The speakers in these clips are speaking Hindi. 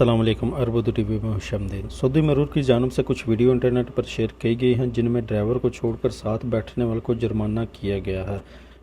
अस्सलाम वालेकुम। अरबुद टीवी में खुशामदीद। सऊदी मरूर की जानिब से कुछ वीडियो इंटरनेट पर शेयर की गई हैं जिनमें ड्राइवर को छोड़कर साथ बैठने वाले को जुर्माना किया गया है।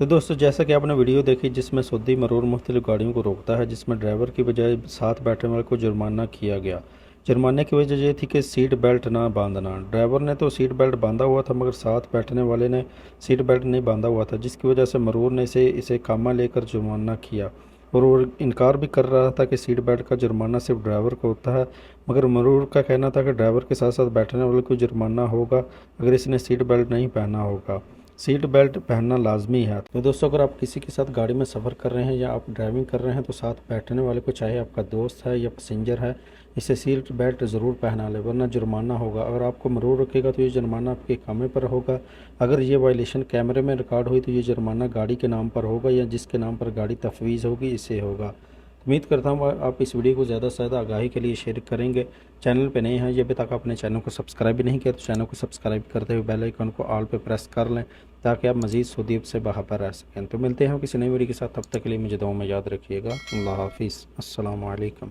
तो दोस्तों, जैसा कि आपने वीडियो देखी जिसमें सऊदी मरूर मुख्तलिफ गाड़ियों को रोकता है, जिसमें ड्राइवर की बजाय साथ बैठने वाले को जुर्माना किया गया। जुर्माने की वजह ये थी कि सीट बेल्ट ना बांधना। ड्राइवर ने तो सीट बेल्ट बांधा हुआ था, मगर साथ बैठने वाले ने सीट बेल्ट नहीं बांधा हुआ था, जिसकी वजह से मरूर ने इसे कामा लेकर जुर्माना किया। और वो इनकार भी कर रहा था कि सीट बेल्ट का जुर्माना सिर्फ ड्राइवर को होता है, मगर मरूर का कहना था कि ड्राइवर के साथ साथ बैठने वाले को जुर्माना होगा अगर इसने सीट बेल्ट नहीं पहना होगा। सीट बेल्ट पहनना लाजमी है। तो दोस्तों, अगर आप किसी के साथ गाड़ी में सफ़र कर रहे हैं या आप ड्राइविंग कर रहे हैं तो साथ बैठने वाले को, चाहे आपका दोस्त है या पैसेंजर है, इसे सीट बेल्ट ज़रूर पहना ले, वरना जुर्माना होगा। अगर आपको मरूर रखेगा तो ये जुर्माना आपके खामे पर होगा। अगर ये वायलेशन कैमरे में रिकॉर्ड हुई तो ये जुर्माना गाड़ी के नाम पर होगा या जिसके नाम पर गाड़ी तफवीज़ होगी इसे होगा। उम्मीद करता हूँ आप इस वीडियो को ज़्यादा से ज़्यादा आगाही के लिए शेयर करेंगे। चैनल पे नए हैं, ये अभी तक अपने चैनल को सब्सक्राइब भी नहीं किया तो चैनल को सब्सक्राइब करते हुए बेल आइकन को ऑल पे प्रेस कर लें, ताकि आप मज़ीद सऊदी से बाहर रह सकें। तो मिलते हैं किसी नई वीडियो के साथ, तब तक के लिए मुझे दुआ में याद रखिएगा। अल्लाह हाफिज़। अस्सलाम वालेकुम।